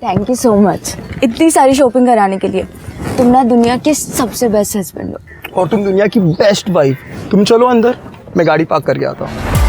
Thank you so much इतनी सारी shopping कराने के लिए। तुम ना दुनिया के सबसे बेस्ट हस्बैंड हो। और तुम दुनिया की बेस्ट वाइफ। तुम चलो अंदर, मैं गाड़ी पार्क करके आता हूँ।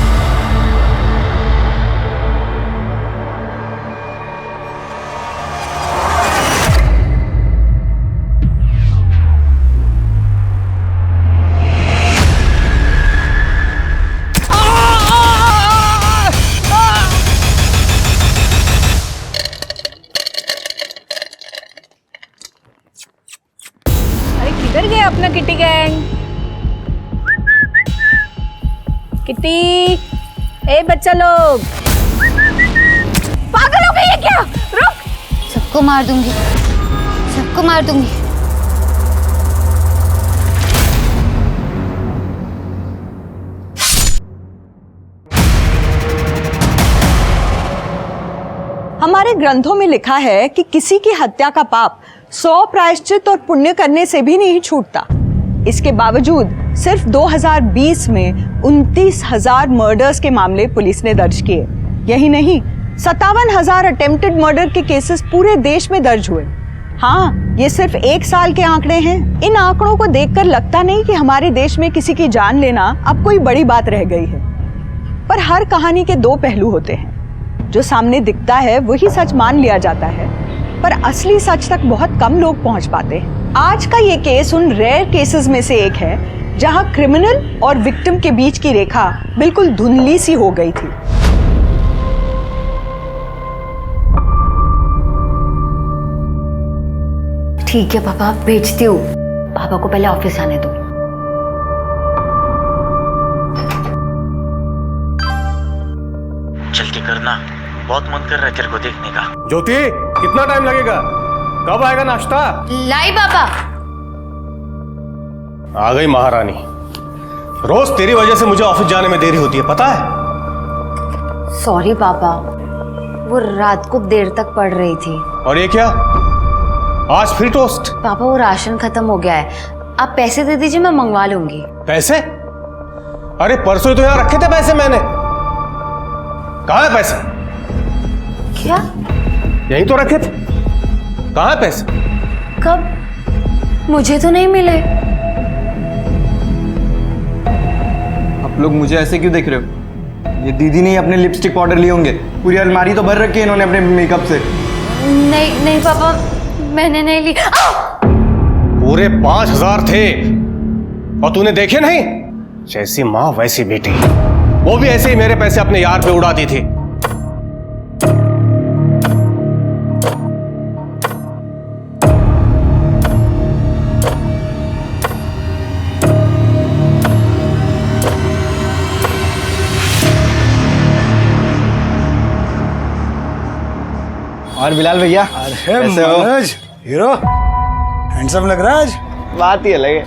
किधर गया अपना किटी गैंग? किटी, ए बच्चा लोग, पागल हो गई है क्या? रुक! सबको मार दूंगी, सबको मार दूंगी। हमारे ग्रंथों में लिखा है कि किसी की हत्या का पाप 100 प्रायश्चित और पुण्य करने से भी नहीं छूटता। इसके बावजूद सिर्फ 2020 में 29,000 मर्डर्स के मामले पुलिस ने दर्ज किए। यही नहीं, 57,000 अटेम्प्टेड मर्डर के केसेस पूरे देश में दर्ज हुए। हाँ, ये सिर्फ एक साल के आंकड़े हैं। इन आंकड़ों को देखकर लगता नहीं कि हमारे देश में किसी की जान लेना अब कोई बड़ी बात रह गई है। पर हर कहानी के दो पहलू होते हैं। जो सामने दिखता है वही सच मान लिया जाता है, पर असली सच तक बहुत कम लोग पहुंच पाते हैं। आज का ये केस उन रेयर केसेस में से एक है जहां क्रिमिनल और विक्टिम के बीच की रेखा बिल्कुल धुंधली सी हो गई थी। ठीक है पापा, भेजती हूँ। पापा को पहले ऑफिस आने दो। जल्दी करना, बहुत मन कर रहा है तेरे को देखने का। ज्योति, कितना टाइम लगेगा? कब आएगा नाश्ता? लाई पापा। आ गई महारानी। रोज तेरी वजह से मुझे ऑफिस जाने में देरी होती है, पता है? सॉरी पापा, वो रात को देर तक पढ़ रही थी। और ये क्या? आज फिर टोस्ट? पापा वो राशन खत्म हो गया है, आप पैसे दे दीजिए, मैं मंगवा लूंगी। पैसे? अरे परसों तो यहाँ रखे थे पैसे मैंने। कहाँ है पैसे? क्या? यहीं तो रखे थे। कहाँ है पैसे? कब? मुझे तो नहीं मिले। आप लोग मुझे ऐसे क्यों देख रहे हो? ये दीदी ने अपने लिपस्टिक पाउडर लिए होंगे। पूरी अलमारी तो भर रखी है इन्होंने अपने मेकअप से। नहीं नहीं पापा, मैंने नहीं ली। पूरे 5,000 थे और तूने देखे नहीं? जैसी माँ वैसी बेटी। वो भी ऐसे ही मेरे पैसे अपने यार पे उड़ाती थी। और बिलाल भैया, अरे कैसे हो? मनोज, हीरो हैंडसम लग रहा है आज। बात ही अलग है।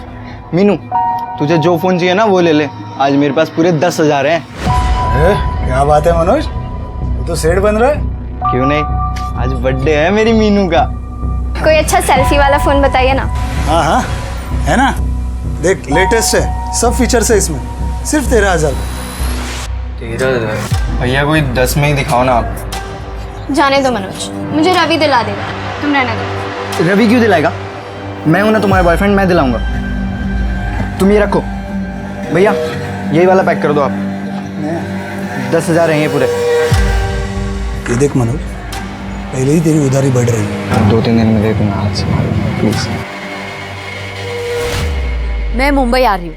मीनू, तुझे जो फोन चाहिए ना वो ले ले। आज मेरे पास पूरे 10,000 हैं। अरे क्या बात है मनोज, वो तो सेठ बन रहा है। क्यों नहीं, आज बर्थडे है मेरी मीनू का। कोई अच्छा सेल्फी वाला फोन बताइए ना। हाँ हाँ, है ना, देख लेटेस्ट है, सब फीचर्स है इसमें, सिर्फ 13,000। भैया कोई 10 में ही दिखाओ ना आप। जाने दो मनोज, मुझे रवि दिला देगा, तुम रहने दो। रवि क्यों दिलाएगा? मैं हूं ना तुम्हारा बॉयफ्रेंड, मैं दिलाऊंगा। तुम ये रखो। भैया यही वाला पैक कर दो आप। 10,000 हैं ये पूरे। ये देख मनोज, पहले ही तेरी उधारी बढ़ रही है। 2-3 दिन में दे दूंगा, हाथ से प्लीज। मैं मुंबई आ रही हूँ,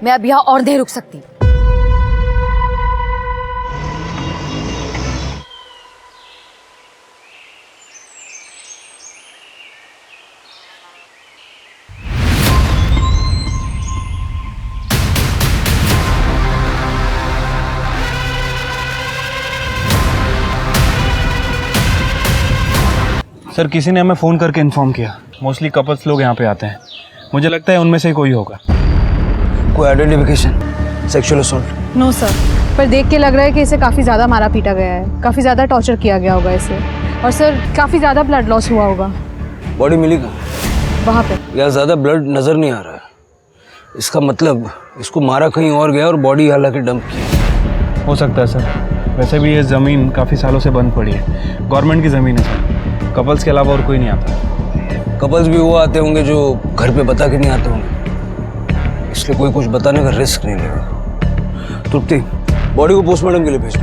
मैं अब यहाँ और नहीं रुक सकती। सर किसी ने हमें फ़ोन करके इन्फॉर्म किया। मोस्टली कपल्स लोग यहाँ पे आते हैं। मुझे लगता है उनमें से ही कोई होगा। कोई identification? Sexual assault? No sir, पर देख के लग रहा है कि इसे काफ़ी ज़्यादा मारा पीटा गया है, काफ़ी ज़्यादा टॉर्चर किया गया होगा इसे, और सर काफ़ी ज़्यादा ब्लड लॉस हुआ होगा। बॉडी मिली कहाँ? वहाँ पे। यार ज़्यादा ब्लड नज़र नहीं आ रहा है। इसका मतलब इसको मारा कहीं और गया और बॉडी हालांकि डंप की। हो सकता है सर। वैसे भी ये ज़मीन काफ़ी सालों से बंद पड़ी है, गवर्नमेंट की ज़मीन है सर। कपल्स के अलावा और कोई नहीं आता। कपल्स भी वो आते होंगे जो घर पे बता के नहीं आते होंगे, इसलिए कोई कुछ बताने का रिस्क नहीं लेगा। तृप्ति, बॉडी को पोस्टमार्टम के लिए भेज दो।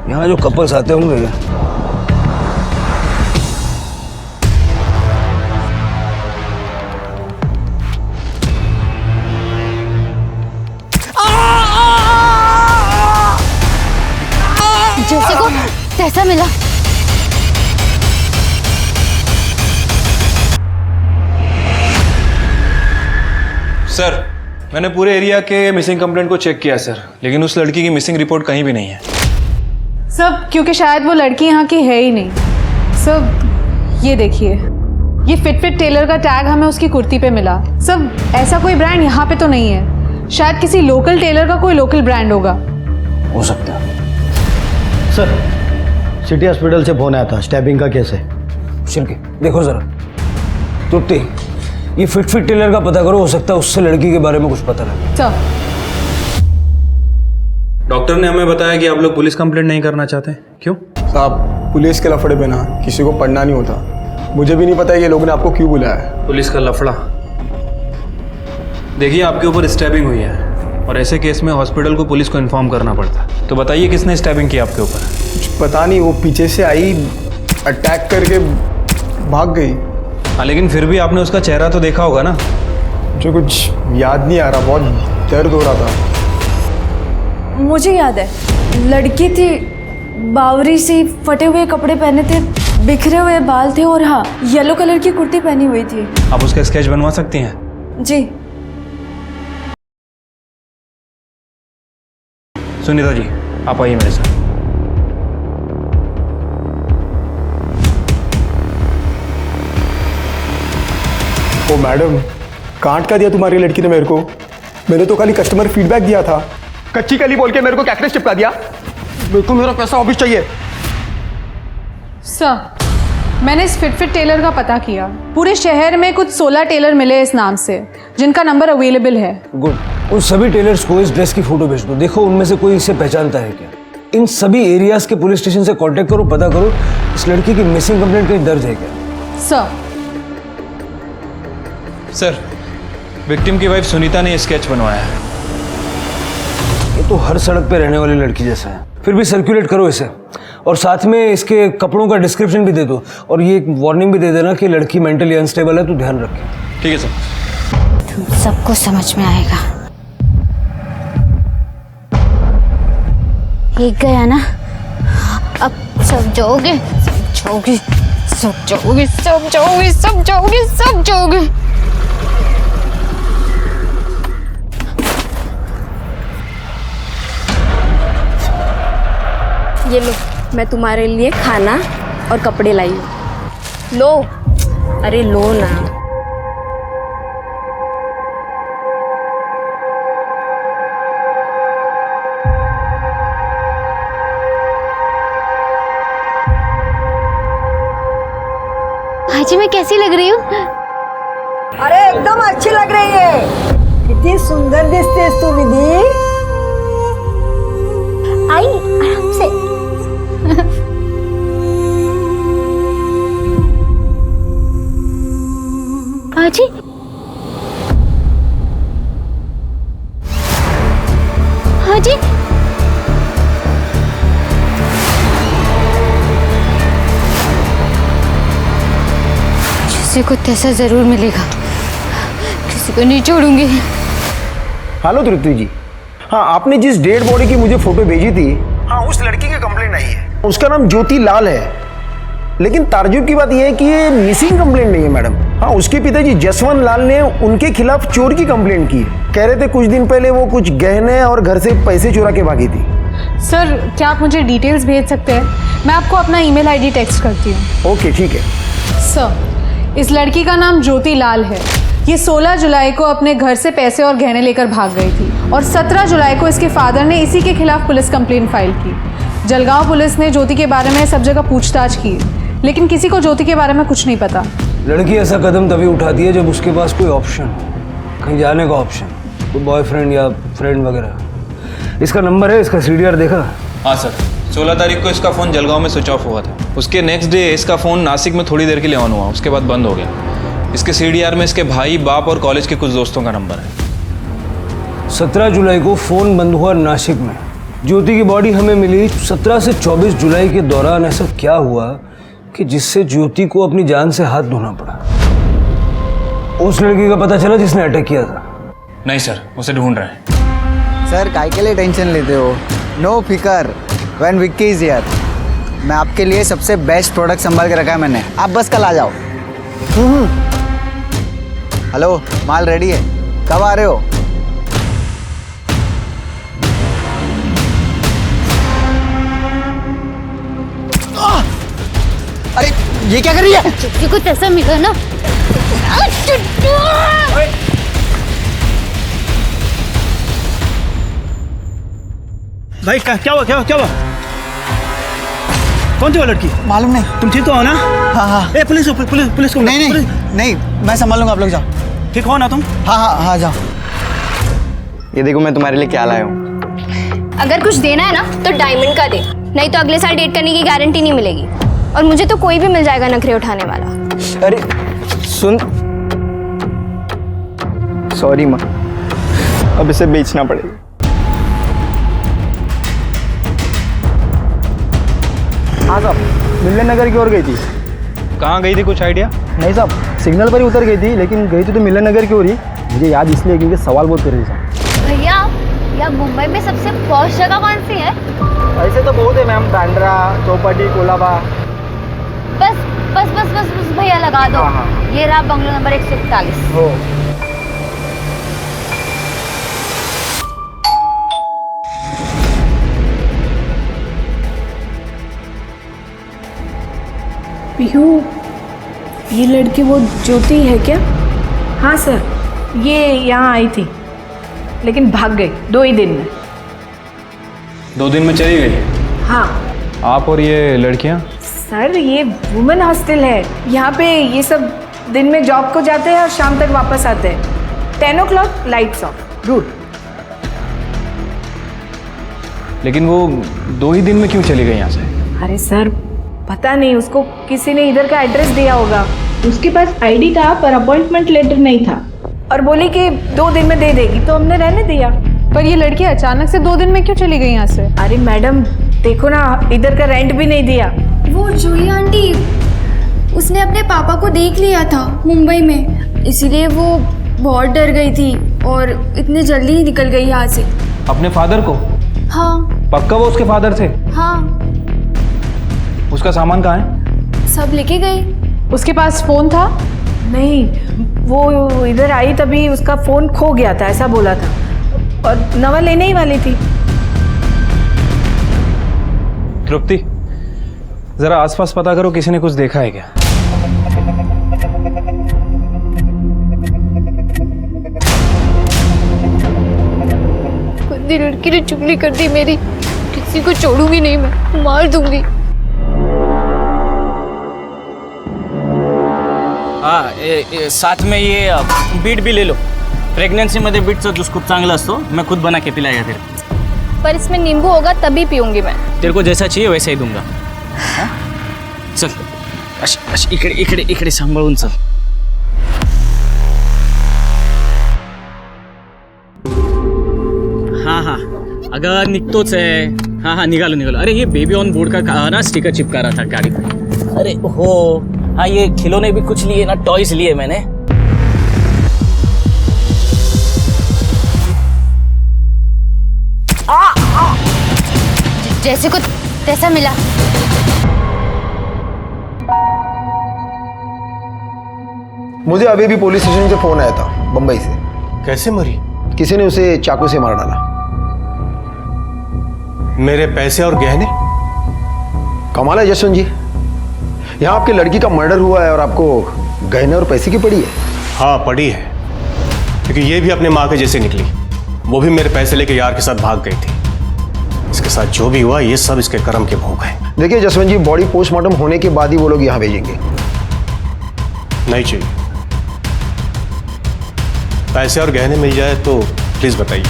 यहाँ जो कपल्स आते होंगे जैसे को तैसा मिला। सर, मैंने पूरे एरिया के मिसिंग कंप्लेंट को चेक किया सर, लेकिन उस लड़की की मिसिंग रिपोर्ट कहीं भी नहीं है। सब क्योंकि शायद वो लड़की यहाँ की है ही नहीं। सब ये देखिए, ये फिट टेलर का टैग हमें उसकी कुर्ती पे मिला। सब ऐसा कोई ब्रांड यहाँ पे तो नहीं है, शायद किसी लोकल टेलर का कोई लोकल ब्रांड होगा। हो सकता है। सर, सिटी हॉस्पिटल से फोन आया था, स्टैबिंग का केस है। शिल्के, देखो जरा। तृप्ति, ये फिट टेलर का पता करो, हो सकता है उससे लड़की के बारे में कुछ पता लगे। सर, डॉक्टर ने हमें बताया कि आप लोग पुलिस कंप्लेंट नहीं करना चाहते, क्यों? साहब, पुलिस के लफड़े पे ना किसी को पढ़ना नहीं होता। मुझे भी नहीं पता ये लोग ने आपको क्यों बुलाया है। पुलिस का लफड़ा? देखिए, आपके ऊपर स्टैबिंग हुई है और ऐसे केस में हॉस्पिटल को पुलिस को इन्फॉर्म करना पड़ता है। तो बताइए किसने स्टैबिंग की आपके ऊपर? कुछ पता नहीं, वो पीछे से आई, अटैक करके भाग गई। हाँ, लेकिन फिर भी आपने उसका चेहरा तो देखा होगा ना? मुझे कुछ याद नहीं आ रहा, बहुत दर्द हो रहा था। मुझे याद है, लड़की थी, बावरी सी, फटे हुए कपड़े पहने थे, बिखरे हुए बाल थे और हाँ, येलो कलर की कुर्ती पहनी हुई थी। आप उसका स्केच बनवा सकती हैं? जी। सुनीता जी, आप आइए मेरे साथ। ओ मैडम, कांट का दिया तुम्हारी लड़की ने मेरे को। मैंने तो खाली कस्टमर फीडबैक दिया था। कच्ची कली बोल के मेरे को कैक्टस चिपका दिया। मेरे को मेरा पैसा वापस चाहिए। सर, मैंने इस फिट टेलर का पता किया। पूरे शहर में कुछ 16 टेलर मिले इस नाम से, जिनका नंबर अवेलेबल है। गुड। उन सभी टेलर्स को इस ड्रेस की फोटो भेज दो। देखो उनमें से कोई इसे पहचानता है क्या। इन सभी एरियाज के पुलिस स्टेशन से कांटेक्ट करो, पता करो इस लड़की की मिसिंग कंप्लेंट कहीं दर्ज है क्या। सर, विक्टिम की वाइफ सुनीता ने स्केच बनवाया है। ये तो हर सड़क पे रहने वाली लड़की जैसा है। फिर भी सर्कुलेट करो इसे, और साथ में इसके कपड़ों का डिस्क्रिप्शन भी दे दो, और ये एक वार्निंग भी दे देना कि लड़की मेंटली अनस्टेबल है, तो ध्यान रखें। ठीक है सर। तुम सबको समझ में आएगा। एक गया ना, अब सब जाओगे, सब जाओगे, सब जाओगे, सब जाओगे, सब जाओगे, सब जाओगे। ये लो, मैं तुम्हारे लिए खाना और कपड़े लाई हूँ। लो, अरे लो ना। भाजी, मैं कैसी लग रही हूँ? अरे एकदम अच्छी लग रही है। कितनी सुंदर दिखती तू विधि। आई आराम से। भाजी, भाजी, किसी को तैसा जरूर मिलेगा, किसी को नहीं छोड़ूंगी। हेलो तृप्ति जी, हाँ आपने जिस डेड बॉडी की मुझे फोटो भेजी थी, हाँ उस लड़की की कंप्लेंट आई है। उसका नाम ज्योति लाल है, लेकिन ताज्जुब की बात यह है कि ये मिसिंग कंप्लेंट नहीं है मैडम। हाँ, उसके पिताजी जसवंत लाल ने उनके खिलाफ चोर की कंप्लेंट की है। कह रहे थे कुछ दिन पहले वो कुछ गहने और घर से पैसे चुरा के भागी थी। सर, क्या आप मुझे डिटेल्स भेज सकते हैं? मैं आपको अपना ईमेल आईडी टेक्स्ट करती हूँ। ओके ठीक है। सर, इस लड़की का नाम ज्योति लाल है। ये 16 जुलाई को अपने घर से पैसे और गहने लेकर भाग गई थी और 17 जुलाई को इसके फादर ने इसी के खिलाफ पुलिस कंप्लेंट फाइल की। जलगांव पुलिस ने ज्योति के बारे में सब जगह पूछताछ की, लेकिन किसी को ज्योति के बारे में कुछ नहीं पता। लड़की ऐसा कदम तभी उठाती है जब उसके पास कोई ऑप्शन हो, कहीं जाने का ऑप्शन, कोई बॉयफ्रेंड या फ्रेंड वगैरह। इसका नंबर है, इसका सीडीआर देखा? हाँ सर, 16 तारीख को इसका फ़ोन जलगांव में स्विच ऑफ हुआ था। उसके नेक्स्ट डे इसका फ़ोन नासिक में थोड़ी देर के लिए ऑन हुआ, उसके बाद बंद हो गया। इसके CDR में इसके भाई, बाप और कॉलेज के कुछ दोस्तों का नंबर है। 17 जुलाई को फ़ोन बंद हुआ नासिक में। ज्योति की बॉडी हमें मिली 17 से 24 जुलाई के दौरान। ऐसा क्या हुआ कि जिससे ज्योति को अपनी जान से हाथ धोना पड़ा? उस लड़की का पता चला जिसने अटैक किया था? नहीं सर, उसे ढूंढ रहे हैं। सर काय के लिए टेंशन लेते हो? नो फिकर, व्हेन विक्की इज हियर। मैं आपके लिए सबसे बेस्ट प्रोडक्ट संभाल के रखा है मैंने, आप बस कल आ जाओ। हेलो, माल रेडी है, कब आ रहे हो? अरे ये क्या कर रही है? चुटकी को ऐसा मिला ना। भाई क्या हुआ क्या हुआ? कौन थी वो लड़की? मालूम नहीं। तुम ठीक तो हो ना? हाँ हाँ। ए पुलिस को नहीं, मैं संभाल लूंगा, आप लोग जाओ। ठीक हो ना तुम? हाँ जाओ। ये देखो मैं तुम्हारे लिए क्या लाया हूँ। अगर कुछ देना है ना तो डायमंड का दे, नहीं तो अगले साल डेट करने की गारंटी नहीं मिलेगी। और मुझे तो कोई भी मिल जाएगा नखरे उठाने वाला। अरे सुन, सॉरी माँ, अब इसे बेचना पड़ेगा। हाँ साहब, मिलन नगर की ओर गई थी। कहाँ गई थी, कुछ आइडिया? नहीं साहब, सिग्नल पर ही उतर गई थी, लेकिन गई तो मिलन नगर की ओर ही। मुझे याद इसलिए क्योंकि सवाल बहुत कर रही थी। भैया, या मुंबई में सबसे पॉश जगह कौन सी है? ऐसे तो बहुत है मैम, बांद्रा, चौपाटी, कोलाबा। बस भैया लगा दो। ये रहा बंगलो नंबर 141। हो। ये लड़की वो ज्योति है क्या? हाँ सर, ये यहाँ आई थी लेकिन भाग गई 2 ही दिन में। 2 दिन में चली गई? हाँ आप और ये लड़कियाँ? सर, ये वुमेन हॉस्टल है। यहाँ पे ये सब दिन में जॉब को जाते हैं और शाम तक वापस आते हैं। 10 o'clock लाइट्स ऑफ, रूल। लेकिन वो 2 ही दिन में क्यों चली गई यहाँ से? अरे सर, पता नहीं, उसको किसी ने इधर का एड्रेस दिया होगा। उसके पास आईडी था पर अपॉइंटमेंट लेटर नहीं था, और बोली कि 2 दिन में दे देगी, तो हमने रहने दिया। पर ये लड़की अचानक से 2 दिन में क्यों चली गई यहाँ से? अरे मैडम देखो ना, इधर का रेंट भी नहीं दिया। वो जूली आंटी, उसने अपने पापा को देख लिया था मुंबई में, इसीलिए वो बहुत डर गई थी और इतनी जल्दी ही निकल गई यहाँ से। अपने फादर को? हाँ। पक्का वो उसके फादर थे? हाँ। उसका सामान कहाँ है? सब लेके गई। उसके पास फोन था? नहीं, वो इधर आई तभी उसका फोन खो गया था, ऐसा बोला था, और नवा लेने ही वाली थी। तृप्ति, जरा आसपास पता करो, किसी ने कुछ देखा है क्या? गंदी लड़की ने चुगली कर दी मेरी, किसी को छोड़ूंगी नहीं, मैं मार दूंगी। हाँ, साथ में ये बीट भी ले लो। प्रेग्नेंसीमध्ये बीटचा ज्यूस खूप चांगला असतो, मैं खुद बना के पिलाया तेरे को। पर इसमें नींबू होगा तभी पीऊंगी मैं। तेरे को जैसा चाहिए वैसा ही दूंगा। हाँ? चल, इकडे सांभाळून चल। हाँ, अगं निघतोच आहे। हाँ, निघालो। अरे ये बेबी ऑन बोर्ड का ना स्टिकर चिपका रहा था गाड़ी पे। अरे हो, हाँ, ये खिलौने भी कुछ लिए ना, टॉयज लिए मैंने। जैसे को तैसा मिला। मुझे अभी भी पुलिस स्टेशन से फोन आया था बंबई से। कैसे मरी? किसी ने उसे चाकू से मार डाला। मेरे पैसे और गहने? कमाल है जसवंत जी, यहाँ आपकी लड़की का मर्डर हुआ है और आपको गहने और पैसे की पड़ी है। हाँ, पड़ी है, क्योंकि ये भी अपने माँ के जैसे निकली। वो भी मेरे पैसे लेके यार के साथ भाग गई थी। इसके साथ जो भी हुआ ये सब इसके कर्म के भोग है। देखिए जसवंत जी, बॉडी पोस्टमार्टम होने के बाद ही वो लोग यहाँ भेजेंगे। नहीं चाहिए। पैसे और गहने मिल जाए तो प्लीज बताइए।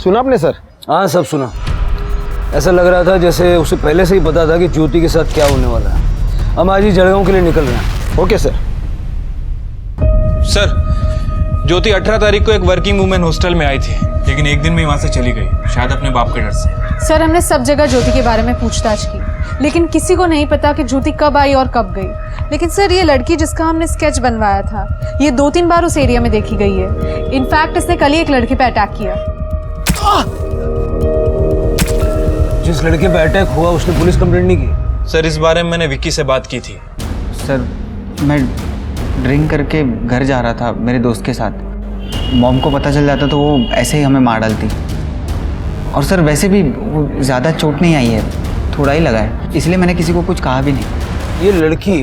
सुना आपने सर? हाँ सब सुना। ऐसा लग रहा था जैसे उसे पहले से ही पता था कि ज्योति के साथ क्या होने वाला है। हम आज ही जलगांव के लिए निकल रहे हैं। Okay sir. सर, ज्योति 18 तारीख को एक वर्किंग वुमेन हॉस्टल में आई थी, लेकिन एक दिन में वहां से चली गई, शायद अपने बाप के डर से। सर हमने सब जगह ज्योति के बारे में पूछताछ की, लेकिन किसी को नहीं पता कि ज्योति कब आई और कब गई। लेकिन सर ये लड़की जिसका हमने स्केच बनवाया था, ये 2-3 बार उस एरिया में देखी गई है। इनफैक्ट इसने कल ही एक लड़के पे अटैक किया। जिस लड़के पे अटैक हुआ उसने पुलिस कंप्लेंट नहीं की? सर, इस बारे में मैंने विक्की से बात की थी। सर मैं ड्रिंक करके घर जा रहा था मेरे दोस्त के साथ। मॉम को पता चल जाता तो वो ऐसे ही हमें मार डालती। और सर वैसे भी वो ज़्यादा चोट नहीं आई है, थोड़ा ही लगा है, इसलिए मैंने किसी को कुछ कहा भी नहीं। ये लड़की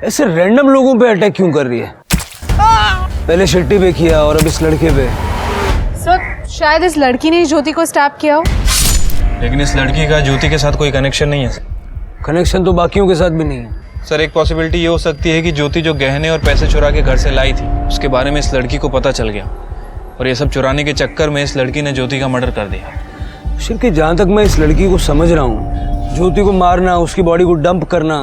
ऐसे रैंडम लोगों पे अटैक क्यों कर रही है? पहले शिट्टी पे किया और अब इस लड़के पे। सर शायद इस लड़की ने ज्योति को स्टैप किया हो। लेकिन इस लड़की का ज्योति के साथ कोई कनेक्शन नहीं है। कनेक्शन तो बाकियों के साथ भी नहीं है। सर, एक पॉसिबिलिटी ये हो सकती है कि ज्योति जो गहने और पैसे चुरा के घर से लाई थी, उसके बारे में इस लड़की को पता चल गया और ये सब चुराने के चक्कर में इस लड़की ने ज्योति का मर्डर कर दिया। शिल्की, जहाँ तक मैं इस लड़की को समझ रहा हूँ, ज्योति को मारना, उसकी बॉडी को डंप करना,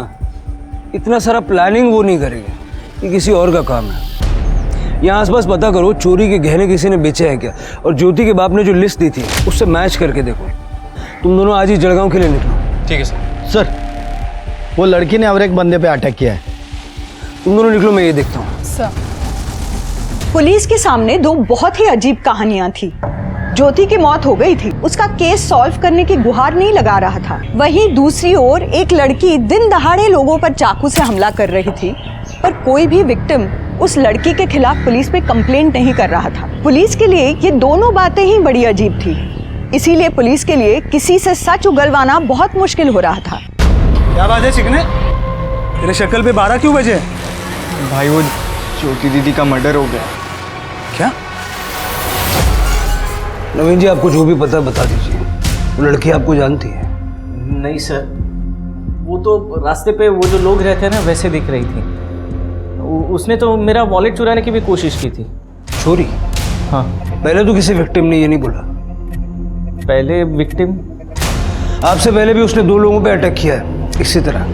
इतना सारा प्लानिंग वो नहीं करेगी। ये किसी और का काम है। यहाँ आसपास पता करो चोरी के गहने किसी ने बेचे हैं क्या, और ज्योति के बाप ने जो लिस्ट दी थी उससे मैच करके देखो। तुम दोनों आज ही जलगांव के लिए निकलो। ठीक है सर। सर वो लड़की ने और एक बंदे पे अटैक किया है। तुम दोनों निकलो, मैं ये देखता हूँ। सर पुलिस के सामने दो बहुत ही अजीब कहानियां थी। ज्योति की मौत हो गई थी, उसका केस सॉल्व करने की गुहार नहीं लगा रहा था। वहीं दूसरी ओर एक लड़की दिन दहाड़े लोगों पर चाकू से हमला कर रही थी, पर कोई भी विक्टिम उस लड़की के खिलाफ पुलिस पे कंप्लेंट नहीं कर रहा था। पुलिस के लिए ये दोनों बातें ही बड़ी अजीब थी, इसीलिए पुलिस के लिए किसी से सच उगलवाना बहुत मुश्किल हो रहा था। क्या बात है चिकने, तेरे शक्ल पे 12 क्यों बजे? भाई वो ज्योति दीदी का मर्डर हो गया। क्या? नवीन जी, आपको जो भी पता बता दीजिए। वो लड़की आपको जानती है? नहीं सर, वो तो रास्ते पे वो जो लोग रहते हैं ना वैसे दिख रही थी। उसने तो मेरा वॉलेट चुराने की भी कोशिश की थी। चोरी? हाँ। पहले तो किसी विक्टिम ने ये नहीं बोला। पहले विक्टिम? आपसे पहले भी उसने 2 लोगों पे अटैक किया है इसी तरह।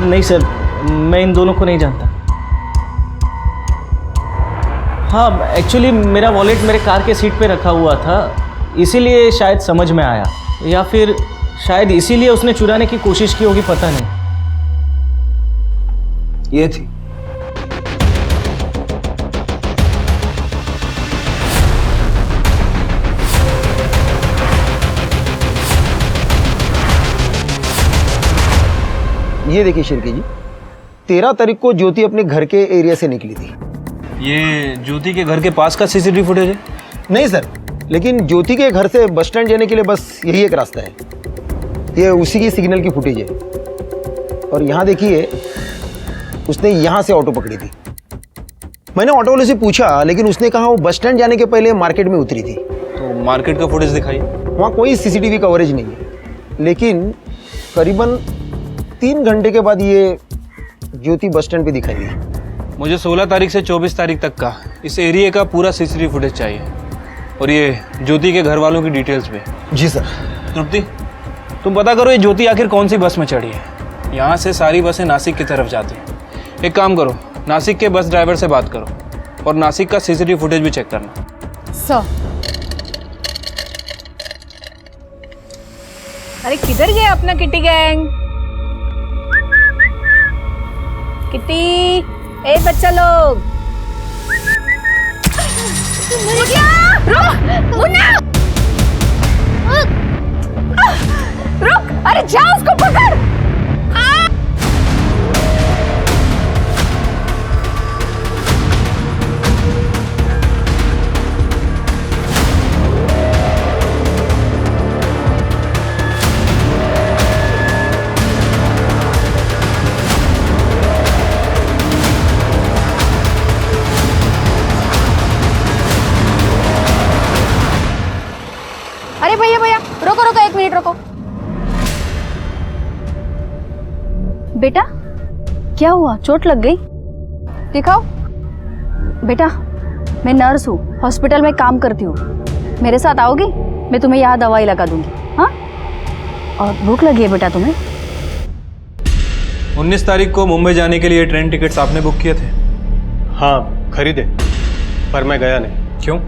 नहीं सर, मैं इन दोनों को नहीं जानता। हाँ, एक्चुअली मेरा वॉलेट मेरे कार के सीट पे रखा हुआ था, इसीलिए शायद समझ में आया, या फिर शायद इसीलिए उसने चुराने की कोशिश की होगी, पता नहीं। ये थी। ये देखिए शिल्की जी, 13 तारीख को ज्योति अपने घर के एरिया से निकली थी। ये ज्योति के घर के पास का सीसीटीवी फुटेज है? नहीं सर, लेकिन ज्योति के घर से बस स्टैंड जाने के लिए बस यही एक रास्ता है। ये उसी की सिग्नल की फुटेज है। और यहाँ देखिए, उसने यहाँ से ऑटो पकड़ी थी। मैंने ऑटो वाले से पूछा, लेकिन उसने कहा वो बस स्टैंड जाने के पहले मार्केट में उतरी थी। तो मार्केट का फुटेज दिखाइए। वहाँ कोई सीसीटीवी कवरेज नहीं है, लेकिन करीबन 3 घंटे के बाद ये ज्योति बस स्टैंड पे दिखाई दी। मुझे 16 तारीख से 24 तारीख तक का इस एरिया का पूरा सीसीटीवी फुटेज चाहिए, और ये ज्योति के घर वालों की डिटेल्स पे। जी सर। तृप्ति, तुम पता करो ये ज्योति आखिर कौन सी बस में चढ़ी है। यहाँ से सारी बसें नासिक की तरफ जाती हैं। एक काम करो, नासिक के बस ड्राइवर से बात करो और नासिक का सीसीटीवी फुटेज भी चेक करना। सर। अरे किधर गए अपना किटी गैंग? किटी, ए बच्चा लोग, रुक, अरे जा उसको पकड़। अरे भैया भैया, रोको रोको, 1 मिनट रोको। बेटा क्या हुआ, चोट लग गई? दिखाओ। बेटा, मैं नर्स हूँ, हॉस्पिटल में काम करती हूँ। मेरे साथ आओगी? मैं तुम्हें यहाँ दवाई लगा दूंगी। हाँ? और भूख लगी है बेटा तुम्हें? 19 तारीख को मुंबई जाने के लिए ट्रेन टिकट्स आपने बुक किए थे? हाँ खरीदे, पर मैं गया नहीं। क्यों?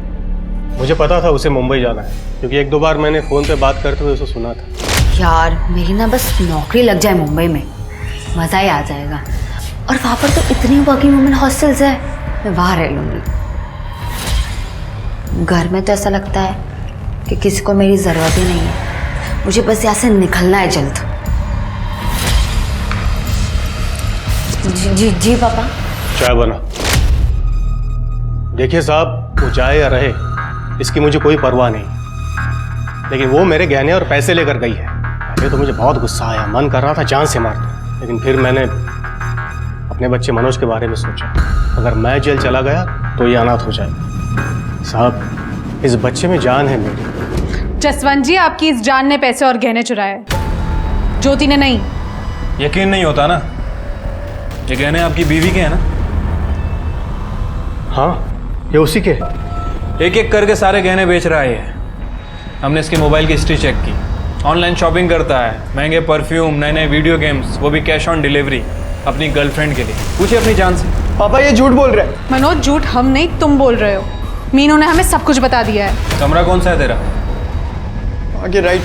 मुझे पता था उसे मुंबई जाना है, क्योंकि एक दो बार मैंने फ़ोन पे बात करते हुए उसे सुना था। यार मेरी ना बस नौकरी लग जाए मुंबई में, मज़ा ही आ जाएगा। और वहाँ पर तो इतनी वर्किंग वुमेन हॉस्टल्स है, मैं वहाँ रह लूँगी। घर में तो ऐसा लगता है कि किसी को मेरी ज़रूरत ही नहीं है। मुझे बस यहाँ से निकलना है जल्द। जी जी पापा। चाय बना। देखिए साहब, वो जाए या रहे इसकी मुझे कोई परवाह नहीं, लेकिन वो मेरे गहने और पैसे लेकर गई है। पहले तो मुझे बहुत गुस्सा आया, मन कर रहा था जान से मार दूं, लेकिन फिर मैंने अपने बच्चे मनोज के बारे में सोचा। अगर मैं जेल चला गया तो ये अनाथ हो जाएगा। साहब, इस बच्चे में जान है मेरी। जसवंत जी, आपकी इस जान ने पैसे और गहने चुराए, ज्योति ने नहीं। यकीन नहीं होता ना? ये गहने आपकी बीवी के हैं ना? हाँ, ये उसी के। एक एक करके सारे गहने बेच रहा है ये। हमने इसकी मोबाइल की हिस्ट्री चेक की, ऑनलाइन शॉपिंग करता है, महंगे परफ्यूम, नए नए वीडियो गेम्स, वो भी कैश ऑन डिलीवरी अपनी गर्लफ्रेंड के लिए। पूछिए अपनी जान से। पापा ये झूठ बोल रहे हैं। मनोज, झूठ हम नहीं तुम बोल रहे हो। मीनू ने हमें सब कुछ बता दिया है। कमरा कौन सा है तेरा? आगे राइट।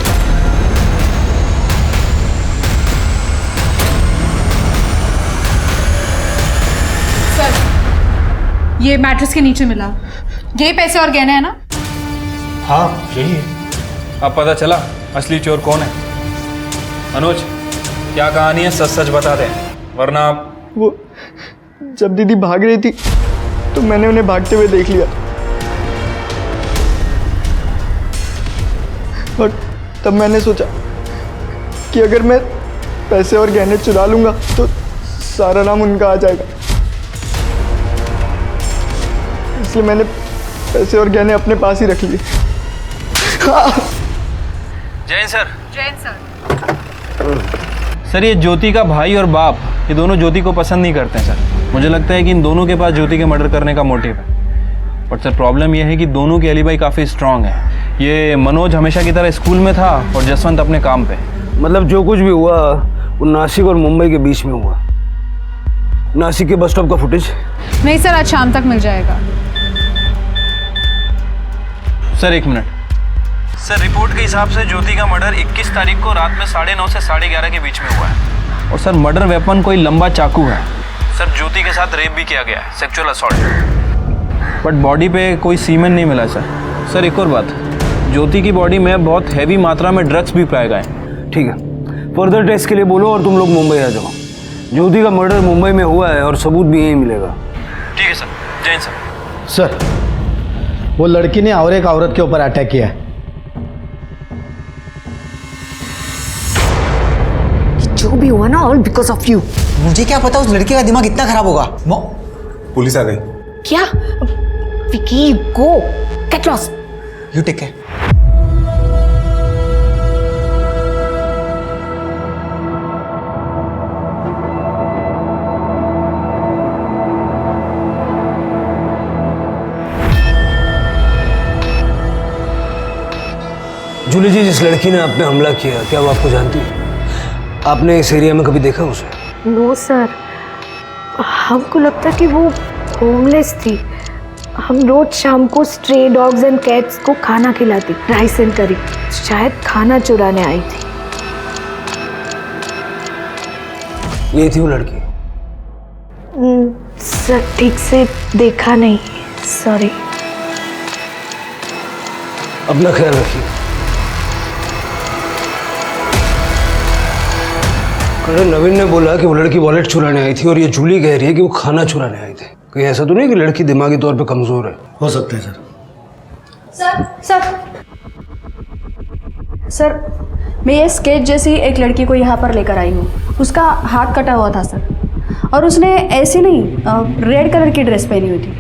सर, ये मैट्रेस के नीचे मिला, ये पैसे और गहने हैं ना? हाँ यही है। अब पता चला असली चोर कौन है। मनोज, क्या कहानी है, सच सच बता दे, वरना आप। वो जब दीदी भाग रही थी तो मैंने उन्हें भागते हुए देख लिया, और तब मैंने सोचा कि अगर मैं पैसे और गहने चुरा लूंगा तो सारा नाम उनका आ जाएगा। इसलिए मैंने पैसे और गहने अपने पास ही रख लिए। Jain sir. Jain sir. Sir, ये ज्योति का भाई और बाप, ये दोनों ज्योति को पसंद नहीं करते हैं सर। मुझे लगता है कि इन दोनों के पास ज्योति के मर्डर करने का मोटिव है। बट सर, प्रॉब्लम यह है कि दोनों की एलिबाई काफ़ी स्ट्रांग है। ये मनोज हमेशा की तरह स्कूल में था और जसवंत अपने काम पे। मतलब जो कुछ भी हुआ वो नासिक और मुंबई के बीच में हुआ। नासिक के बस स्टॉप का फुटेज? नहीं सर, आज शाम तक मिल जाएगा। सर एक मिनट। सर, रिपोर्ट के हिसाब से ज्योति का मर्डर 21 तारीख को रात में 9:30 से 11:30 के बीच में हुआ है। और सर, मर्डर वेपन कोई लंबा चाकू है। सर, ज्योति के साथ रेप भी किया गया है, सेक्सुअल असॉल्ट। बट बॉडी पे कोई सीमेन नहीं मिला सर। सर एक और बात, ज्योति की बॉडी में बहुत हैवी मात्रा में ड्रग्स भी पाए गए। ठीक है, फर्दर टेस्ट के लिए बोलो और तुम लोग मुंबई आ जाओ। ज्योति का मर्डर मुंबई में हुआ है और सबूत भी यहीं मिलेगा। ठीक है सर। जैन सर। सर, वो लड़की ने और एक औरत के ऊपर अटैक किया है। जो भी हुआ ना, ऑल बिकॉज ऑफ यू। मुझे क्या पता उस लड़के का दिमाग इतना खराब होगा। पुलिस आ गई। क्या? Vicky, go get lost. You take care. Julie ji, जिस लड़की ने आप पे हमला किया, क्या वो आपको जानती है? आपने इस एरिया में कभी देखा उसे? नो सर, हमको लगता कि वो होमलेस थी। हम रोज शाम को स्ट्रे डॉग्स एंड कैट्स को खाना खिलाती, राइस एंड करी। शायद खाना चुराने आई थी। ये थी वो लड़की? सर ठीक से देखा नहीं, सॉरी। अपना ख्याल रखिए। अरे नवीन ने बोला कि वो लड़की वॉलेट चुराने आई थी और ये जूली कह रही है कि वो खाना चुराने आई थी। कहीं ऐसा तो नहीं कि लड़की दिमागी तौर पे कमजोर है? हो सकता है सर। सर, मैं ये स्केच जैसी एक लड़की को यहाँ पर लेकर आई हूँ। उसका हाथ कटा हुआ था सर, और उसने ऐसी नहीं रेड कलर की ड्रेस पहनी हुई थी।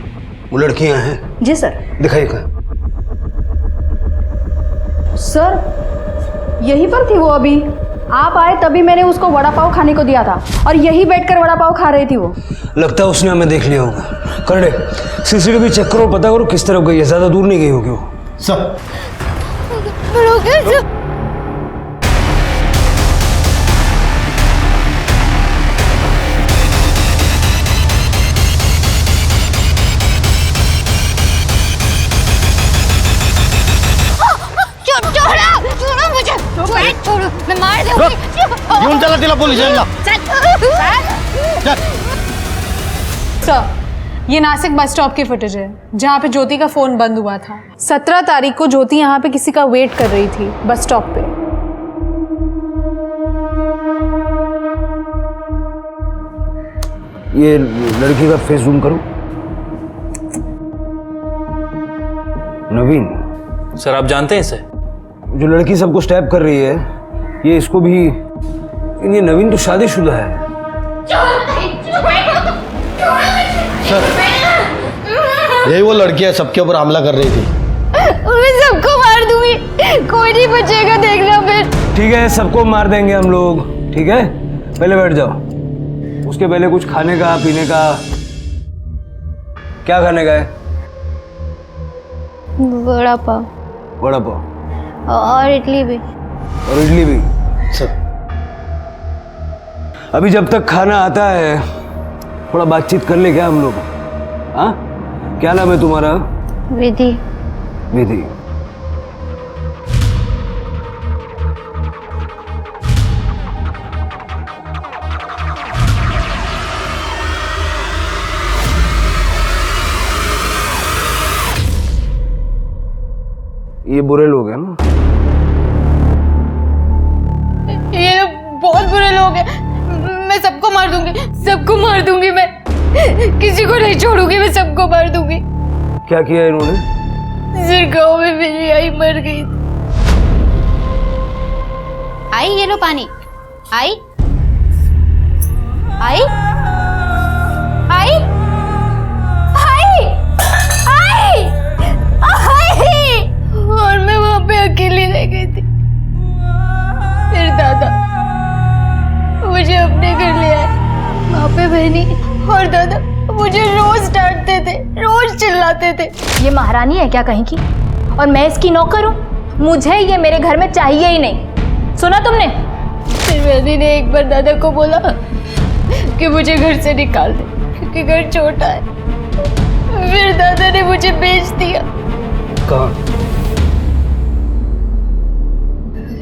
वो लड़की यहाँ है? जी सर। दिखाइए कहाँ? सर, यहीं पर थी वो अभी। आप आए तभी मैंने उसको वड़ा पाव खाने को दिया था और यही बैठकर वड़ा पाव खा रही थी वो। लगता है उसने हमें देख लिया होगा। करड़े सीसीटीवी चेक करो, पता करो किस तरफ गई है, ज्यादा दूर नहीं गई होगी वो। सर छोड़ो मुझे, छोड़ो, मैं मार दूंगी। घेऊन चला तिला पोलीस स्टेशनला। सर, ये नासिक बस स्टॉप की फुटेज है जहाँ पे ज्योति का फोन बंद हुआ था। 17 तारीख को ज्योति यहाँ पे किसी का वेट कर रही थी बस स्टॉप पे। ये लड़की का फेस जूम करो। नवीन सर, आप जानते हैं इसे? जो लड़की सबको स्टैप कर रही है, ये इसको भी। ये नवीन तो शादीशुदा है। सर, यही वो लड़की है सबके ऊपर हमला कर रही थी। मैं सबको मार दूंगी, कोई नहीं बचेगा, देखना फिर। ठीक है, सबको मार देंगे हम लोग। ठीक है, पहले बैठ जाओ। उसके पहले कुछ खाने का पीने का। क्या खाने का है? वड़ा पाव वड़ा पाव और इडली भी। और इडली भी। सर, अभी जब तक खाना आता है थोड़ा बातचीत कर ले क्या हम लोग? हाँ, क्या नाम है तुम्हारा? विधि। विधि। ये बुरे लोग हैं ना? ये बहुत बुरे लोग हैं। मैं सबको मार दूंगी, सबको मार दूंगी। मैं किसी को नहीं छोड़ूंगी, मैं सबको मार दूंगी। क्या किया इन्होंने? सिर गाँव में मेरी आई मर गई। आई, ये लो पानी। आई आई आई आई आई आई। और मैं वहां पे अकेली रह गई थी। फिर दादा मुझे अपने घर ले आए। वहां पे बहनी और दादा मुझे रोज डांटते थे, रोज चिल्लाते थे। ये महारानी है क्या कहीं की? और मैं इसकी नौकर हूँ? मुझे ये मेरे घर में चाहिए ही नहीं। सुना तुमने? फिर बहनी ने एक बार दादा को बोला कि मुझे घर से निकाल दे क्योंकि घर छोटा है। फिर दादा ने मुझे बेच दिया। कहाँ?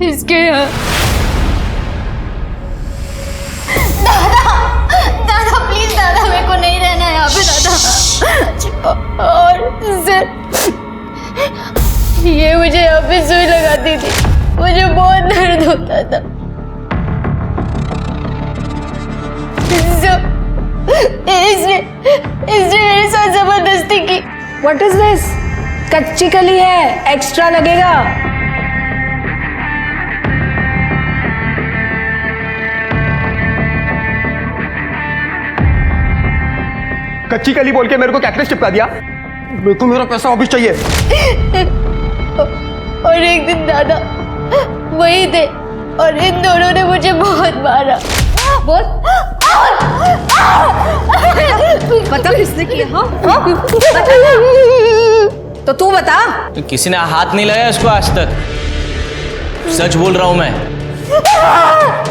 इसके यहाँ। दादा प्लीज, दादा मेरे को नहीं रहना है यहाँ पे दादा। और सर, ये मुझे यहाँ पे सुई लगाती थी, मुझे बहुत दर्द होता था। इसने मेरे साथ जबरदस्ती की। What is this? कच्ची कली है, एक्स्ट्रा लगेगा। कच्ची कली बोल के मेरे को कैक्टस चिपका दिया। मेरे को मेरा पैसा वापस चाहिए। और एक दिन दादा वही थे और इन दोनों ने मुझे बहुत मारा। बोल। पता किसने किया? हाँ? तो तू बता। तो किसी ने हाथ नहीं लगाया इसको आज तक। सच बोल रहा हूं मैं।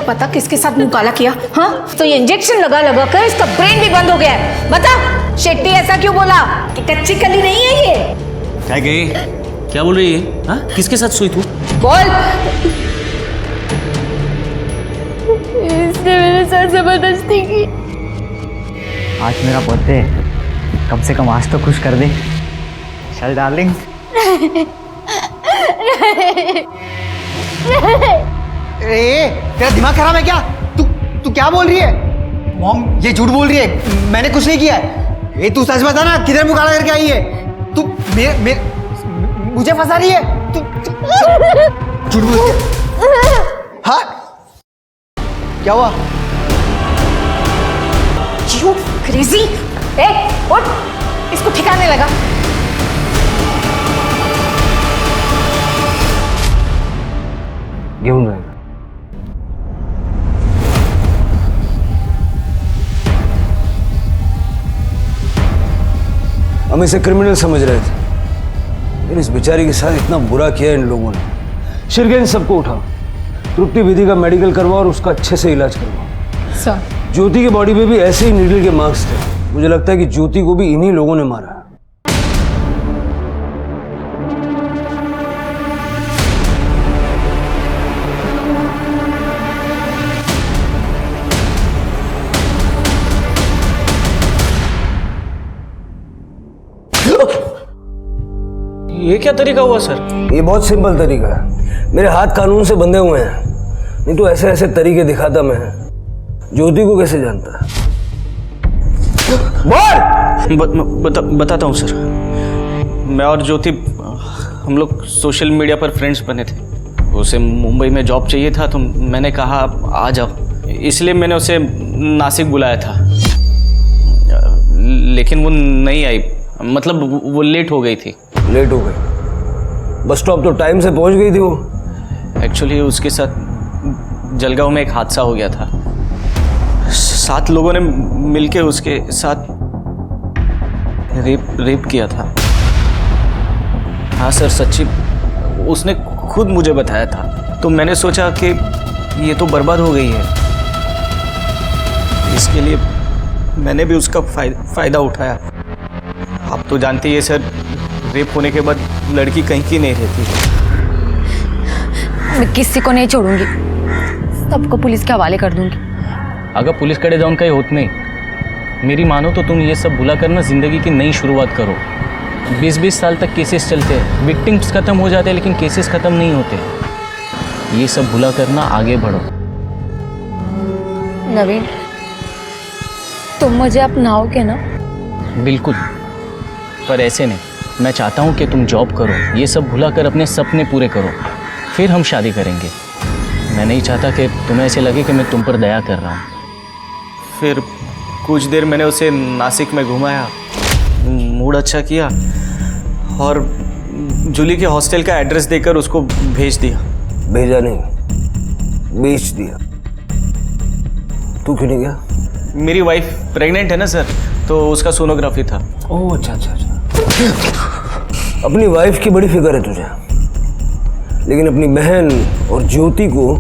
पता किसके साथ मुंह काला किया? हाँ, तो ये इंजेक्शन लगा लगा कर इसका ब्रेन भी बंद हो गया है। बता, शेट्टी ऐसा क्यों बोला कि कच्ची कली नहीं है ये? क्या गई? क्या बोल रही है? हाँ, किसके साथ सोई तू? बोल। इसने मेरे साथ जबरदस्ती की। आज मेरा बर्थडे है, कम से कम आज तो खुश कर दे। चल डार्लिंग। तेरा दिमाग खराब है क्या? तू क्या बोल रही है? मॉम ये झूठ बोल रही है, मैंने कुछ नहीं किया है। ये तू सच बता ना, किधर मुँह काला करके आई है? तू मुझे फंसा रही है? तू झूठ बोल रही है। हाँ, क्या हुआ? You crazy? ए, उठ, इसको ठिकाने लगा। घेऊन जाएगा। हम इसे क्रिमिनल समझ रहे थे, लेकिन इस बेचारी के साथ इतना बुरा किया इन लोगों ने। शिरके इन सबको उठाओ, तृप्ति विधि का मेडिकल करवाओ और उसका अच्छे से इलाज करवाओ। सर, ज्योति की बॉडी पे भी ऐसे ही नीडल के मार्क्स थे। मुझे लगता है कि ज्योति को भी इन्हीं लोगों ने मारा। ये क्या तरीका हुआ सर? ये बहुत सिंपल तरीका है। मेरे हाथ कानून से बंधे हुए हैं, नहीं तो ऐसे ऐसे तरीके दिखाता मैं। ज्योति को कैसे जानता है? बताता हूँ सर। मैं और ज्योति हम लोग सोशल मीडिया पर फ्रेंड्स बने थे। उसे मुंबई में जॉब चाहिए था तो मैंने कहा आ जाओ, इसलिए मैंने उसे नासिक बुलाया था। लेकिन वो नहीं आई, मतलब वो लेट हो गई थी। लेट हो गई? बस स्टॉप तो टाइम से पहुंच गई थी वो। एक्चुअली उसके साथ जलगांव में एक हादसा हो गया था। 7 लोगों ने मिलके उसके साथ रेप किया था। हाँ सर, सच्ची, उसने खुद मुझे बताया था। तो मैंने सोचा कि ये तो बर्बाद हो गई है, इसके लिए मैंने भी उसका फायदा उठाया। आप तो जानते ही है सर, रेप होने के बाद लड़की कहीं की नहीं रहती। मैं किसी को नहीं छोड़ूंगी, सबको पुलिस के हवाले कर दूंगी। अगर पुलिस कड़े जाऊन का ही होत नहीं, मेरी मानो तो तुम ये सब भुला करना जिंदगी की नई शुरुआत करो। 20-20 साल तक केसेस चलते हैं, विक्टिम्स खत्म हो जाते हैं लेकिन केसेस खत्म नहीं होते। ये सब भुला करना, आगे बढ़ो। नवीन, तुम मुझे अपनाओगे ना? बिल्कुल, पर ऐसे नहीं। मैं चाहता हूँ कि तुम जॉब करो, ये सब भुला कर अपने सपने पूरे करो, फिर हम शादी करेंगे। मैं नहीं चाहता कि तुम्हें ऐसे लगे कि मैं तुम पर दया कर रहा हूँ। फिर कुछ देर मैंने उसे नासिक में घुमाया, मूड अच्छा किया और जूली के हॉस्टल का एड्रेस देकर उसको भेज दिया। भेजा नहीं, बेच दिया। तू क्यों नहीं गया? मेरी वाइफ प्रेग्नेंट है ना सर, तो उसका सोनोग्राफी था। ओह अच्छा अच्छा अच्छा। अपनी वाइफ की बड़ी फिक्र है तुझे, लेकिन अपनी बहन और ज्योति को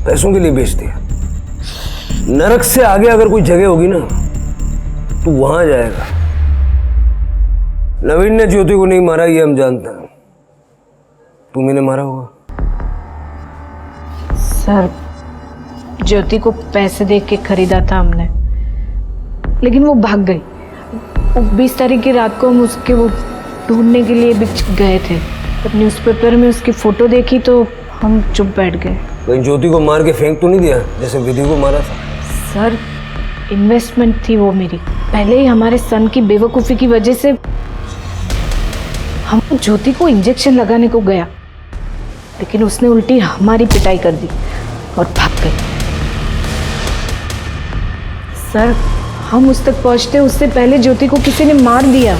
पैसों के लिए बेच दिया। नरक से आगे अगर कोई जगह होगी ना तो वहां जाएगा। नवीन ने ज्योति को नहीं मारा, ये हम जानते हैं। तुम्हें मारा होगा। सर, ज्योति को पैसे दे के खरीदा था हमने, लेकिन वो भाग गई। 20 तारीख की रात को हम उसके वो ढूंढने के लिए भी गए थे। जब न्यूज़पेपर में उसकी फोटो देखी तो हम चुप बैठ गए। कहीं ज्योति को मार के फेंक तो नहीं दिया जैसे विधि को मारा था? सर, इन्वेस्टमेंट थी वो मेरी। पहले ही हमारे सन की बेवकूफ़ी की वजह से हम ज्योति को इंजेक्शन लगाने को गया, लेकिन उसने उल्टी हमारी पिटाई कर दी और भाग गई। सर, हम उस तक पहुंचते उससे पहले ज्योति को किसी ने मार दिया।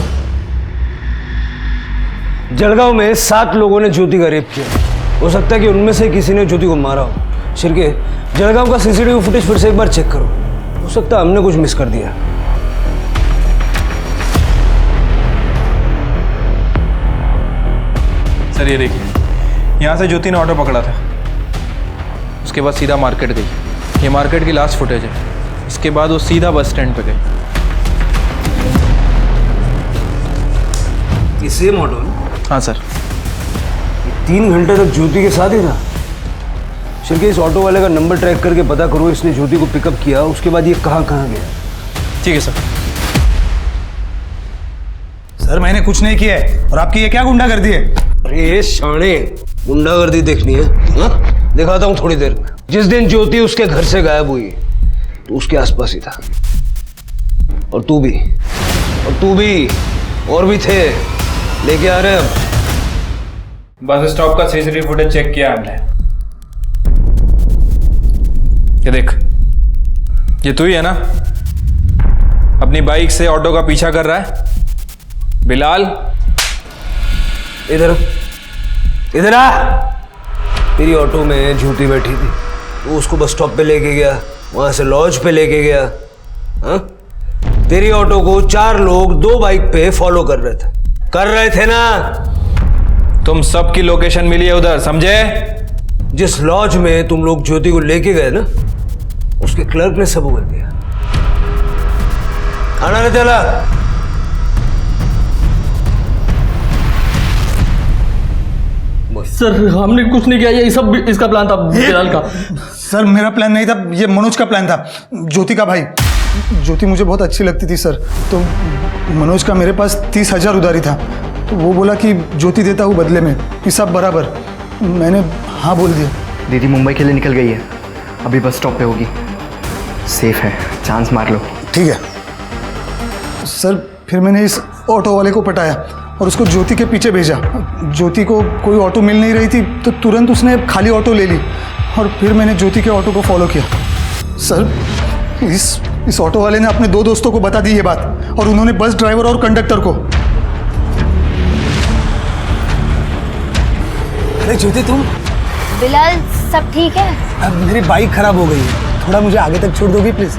जलगांव में 7 लोगों ने ज्योति का रेप किया। हो सकता है कि उनमें से किसी ने ज्योति को मारा हो। शिरके, जलगांव का सीसीटीवी फुटेज फिर से एक बार चेक करो। हो सकता है हमने कुछ मिस कर दिया। सर ये देखिए, यहाँ से ज्योति ने ऑटो पकड़ा था, उसके बाद सीधा मार्केट गई। ये मार्केट की लास्ट फुटेज है। इसके बाद वो सीधा बस स्टैंड पे गई। ये सेम ऑटो है? हाँ सर। 3 घंटे तक ज्योति के साथ ही था। शिरके, इस ऑटो वाले का नंबर ट्रैक करके पता करो इसने ज्योति को पिकअप किया, उसके बाद ये कहाँ कहाँ गया। ठीक है सर। सर, मैंने कुछ नहीं किया है और आपकी ये क्या गुंडागर्दी है? अरे शाणे, गुंडागर्दी देखनी है? हाँ, दिखाता हूँ थोड़ी देर में। जिस दिन ज्योति उसके घर से गायब हुई तो उसके आसपास ही था। और तू भी, और भी थे। लेके आ रहे हैं अब। बस स्टॉप का सीसीटीवी फुटेज चेक किया हमने। ये देख, ये तू ही है ना अपनी बाइक से ऑटो का पीछा कर रहा है? बिलाल, इधर आ। तेरी ऑटो में ज्योति बैठी थी, वो उसको बस स्टॉप पे लेके गया, वहां से लॉज पे लेके गया। हाँ, तेरी ऑटो को 4 लोग 2 बाइक पे फॉलो कर रहे थे ना? तुम सबकी लोकेशन मिली है उधर, समझे? जिस लॉज में तुम लोग ज्योति को लेके गए ना, उसके क्लर्क ने सब उगल दिया। खाना नहीं चला। सर हमने कुछ नहीं किया, ये सब इसका प्लान था बिलाल का। सर मेरा प्लान नहीं था, ये मनोज का प्लान था, ज्योति का भाई। ज्योति मुझे बहुत अच्छी लगती थी सर, तो मनोज का मेरे पास 30,000 उधारी था, तो वो बोला कि ज्योति देता हूँ बदले में, कि सब बराबर। मैंने हाँ बोल दिया। दीदी मुंबई के लिए निकल गई है, अभी बस स्टॉप पे होगी। सेफ है, चांस मार लो। ठीक है सर। फिर मैंने इस ऑटो वाले को पटाया और उसको ज्योति के पीछे भेजा। ज्योति को कोई ऑटो मिल नहीं रही थी, तो तुरंत उसने खाली ऑटो ले ली और फिर मैंने ज्योति के ऑटो को फॉलो किया। सर इस ऑटो वाले ने अपने 2 दोस्तों को बता दी ये बात, और उन्होंने बस ड्राइवर और कंडक्टर को। अरे ज्योति तुम? बिलाल सब ठीक है? अब मेरी बाइक खराब हो गई है, थोड़ा मुझे आगे तक छोड़ दोगी प्लीज?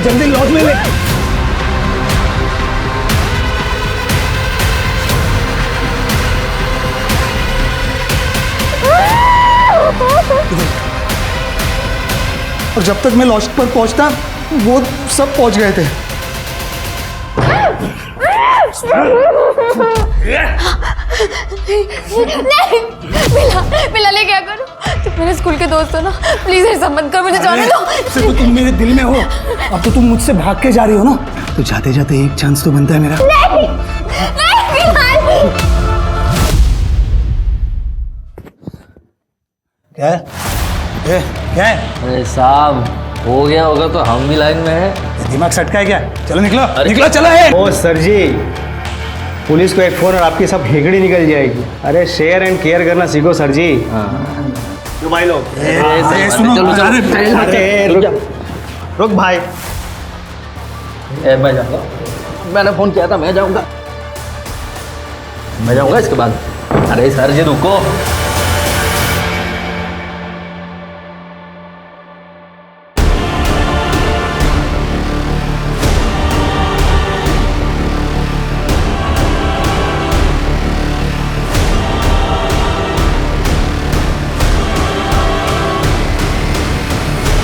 जल्दी लॉज में ले। और जब तक मैं लॉज पर पहुंचता, वो सब पहुंच गए थे। नहीं बिलाल, ये क्या करूं? तुम मेरे स्कूल के दोस्त हो ना, प्लीज ऐसा मत कर, मुझे जाने दो। तो तुम मेरे दिल में हो, अब तो तुम मुझसे भाग के जा रही हो ना, तो जाते जाते एक चांस तो बनता है मेरा। नहीं बिलाल। क्या है? क्या है? अरे साहब, हो गया होगा तो हम भी लाइन में हैं। दिमाग सटका है क्या? चलो निकलो निकलो, चलो है। ओ सर जी, पुलिस को एक फोन और आपकी सब हेगड़ी निकल जाएगी। अरे शेयर एंड केयर करना सीखो सर जी। तो भाई लोग रुक भाई। मैं जाऊंगा, मैंने फोन किया था, मैं जाऊंगा इसके बाद। अरे सर जी रुको।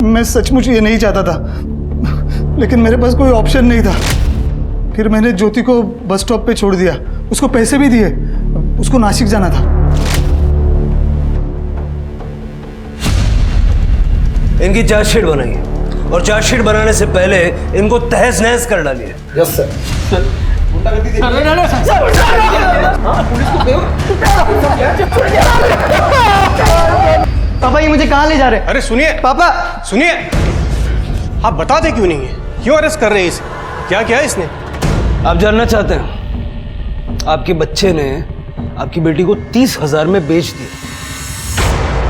मैं सचमुच ये नहीं चाहता था, लेकिन मेरे पास कोई ऑप्शन नहीं था। फिर मैंने ज्योति को बस स्टॉप पे छोड़ दिया, उसको पैसे भी दिए, उसको नासिक जाना था। इनकी चार्जशीट बनाइए, और चार्जशीट बनाने से पहले इनको तहस नहस कर डालिए। Yes sir. पापा ये मुझे कहाँ ले जा रहे हैं? अरे सुनिए पापा, सुनिए, आप बताते क्यों नहीं है? क्यों अरेस्ट कर रहे हैं इसे? क्या किया है इसने? आप जानना चाहते हैं? आपके बच्चे ने आपकी बेटी को 30,000 में बेच दिया।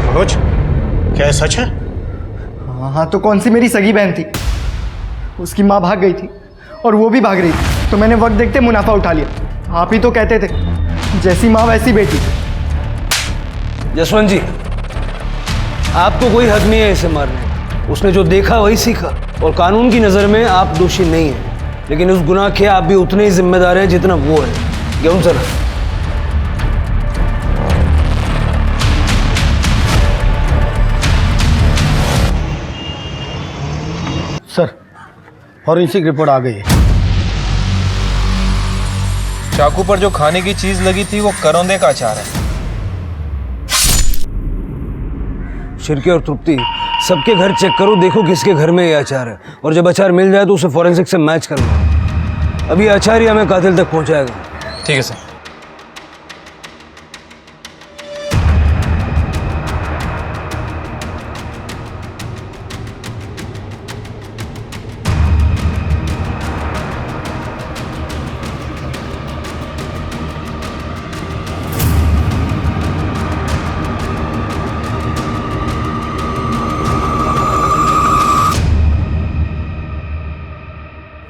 मनोज, क्या है सच है? हाँ तो कौन सी मेरी सगी बहन थी? उसकी माँ भाग गई थी और वो भी भाग रही थी, तो मैंने वक्त देखते मुनाफा उठा लिया। आप ही तो कहते थे, जैसी माँ वैसी बेटी। जसवंत जी, आपको कोई हक नहीं है इसे मारने। उसने जो देखा वही सीखा, और कानून की नज़र में आप दोषी नहीं हैं, लेकिन उस गुनाह के आप भी उतने ही जिम्मेदार हैं जितना वो है। क्यों सर? सर फॉरेंसिक रिपोर्ट आ गई है। चाकू पर जो खाने की चीज लगी थी वो करौंदे का अचार है। शिरके और तृप्ति, सबके घर चेक करो, देखो किसके घर में ये अचार है, और जब अचार मिल जाए तो उसे फॉरेंसिक से मैच करना। अभी अचार ही हमें कातिल तक पहुंचाएगा। ठीक है सर।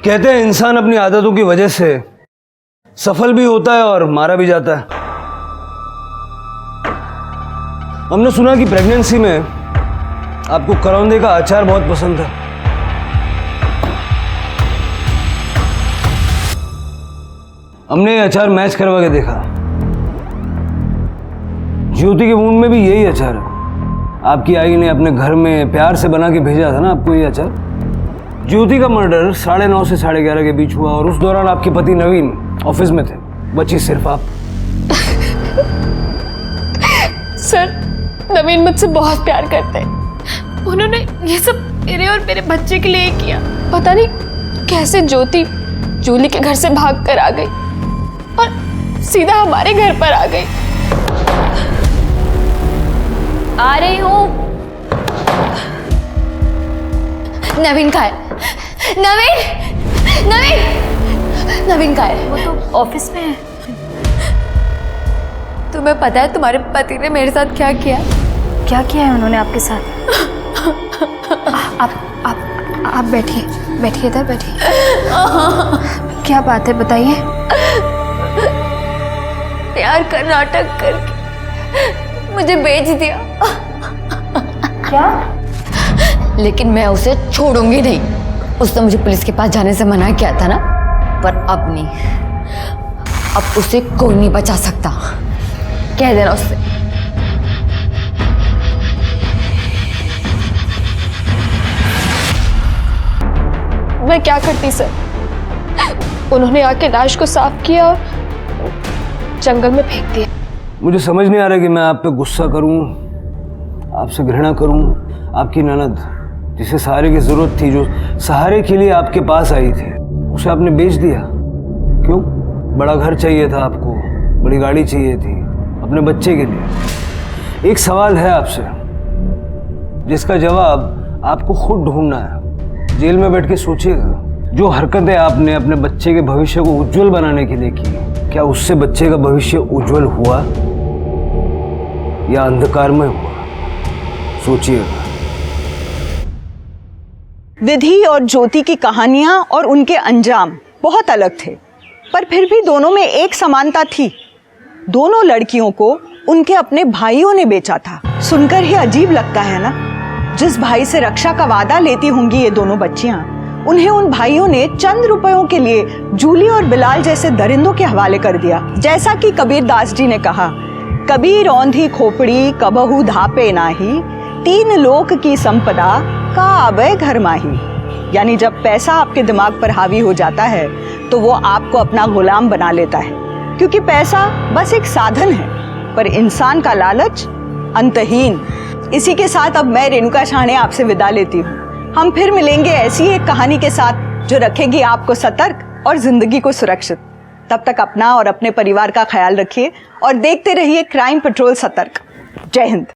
कहते हैं इंसान अपनी आदतों की वजह से सफल भी होता है और मारा भी जाता है। हमने सुना कि प्रेगनेंसी में आपको करौंदे का अचार बहुत पसंद था। हमने ये अचार मैच करवा के देखा। ज्योति के मुंह में भी यही अचार है। आपकी आई ने अपने घर में प्यार से बना के भेजा था ना आपको ये अचार। ज्योति का मर्डर 9:30 से 11:30 के बीच हुआ और उस दौरान आपके पति नवीन ऑफिस में थे, बची सिर्फ आप। सर, नवीन मुझसे बहुत प्यार करते हैं। उन्होंने ये सब मेरे और मेरे बच्चे के लिए किया। पता नहीं कैसे ज्योति जूली के घर से भाग कर आ गई और सीधा हमारे घर पर आ गई। आ रही हूँ। नवीन कहाँ है? नवीन कहाँ है? वो तो ऑफिस में है। तुम्हें पता है तुम्हारे पति ने मेरे साथ क्या किया? क्या किया है उन्होंने आपके साथ? आप बैठिए इधर बैठिए। क्या बात है बताइए। प्यार का नाटक करके मुझे बेच दिया। क्या? लेकिन मैं उसे छोड़ूंगी नहीं। उसने मुझे पुलिस के पास जाने से मना किया था ना, पर अब नहीं। अब उसे कोई नहीं बचा सकता। कह देना उससे। मैं क्या करती सर? उन्होंने आके लाश को साफ किया और जंगल में फेंक दिया। मुझे समझ नहीं आ रहा कि मैं आप पे गुस्सा करूं, आपसे घृणा करूं। आपकी ननद जिसे सहारे की जरूरत थी, जो सहारे के लिए आपके पास आई थी, उसे आपने बेच दिया। क्यों? बड़ा घर चाहिए था आपको, बड़ी गाड़ी चाहिए थी अपने बच्चे के लिए। एक सवाल है आपसे जिसका जवाब आपको खुद ढूंढना है। जेल में बैठ के सोचिएगा, जो हरकतें आपने अपने बच्चे के भविष्य को उज्जवल बनाने के लिए की, क्या उससे बच्चे का भविष्य उज्जवल हुआ या अंधकार में हुआ? सोचिएगा। विधि और ज्योति की कहानियां और उनके अंजाम बहुत अलग थे, पर फिर भी दोनों में एक समानता थी। दोनों लड़कियों को उनके अपने भाइयों ने बेचा था। सुनकर ही अजीब लगता है ना। जिस भाई से रक्षा का वादा लेती होंगी ये दोनों बच्चियां, उन्हें उन भाइयों ने चंद रुपयों के लिए जूली और बिलाल जैसे दरिंदों के हवाले कर दिया। जैसा कि कबीर दास जी ने कहा, कबीर औंधी खोपड़ी कबहू धापे नाही, तीन लोक की संपदा का आवे घर माही। यानी जब पैसा आपके दिमाग पर हावी हो जाता है तो वो आपको अपना गुलाम बना लेता है, क्योंकि पैसा बस एक साधन है, पर इंसान का लालच अंतहीन। इसी के साथ अब मैं रेणुका शाहणे आपसे विदा लेती हूँ। हम फिर मिलेंगे ऐसी एक कहानी के साथ जो रखेगी आपको सतर्क और जिंदगी को सुरक्षित। तब तक अपना और अपने परिवार का ख्याल रखिए और देखते रहिए क्राइम पेट्रोल सतर्क। जय हिंद।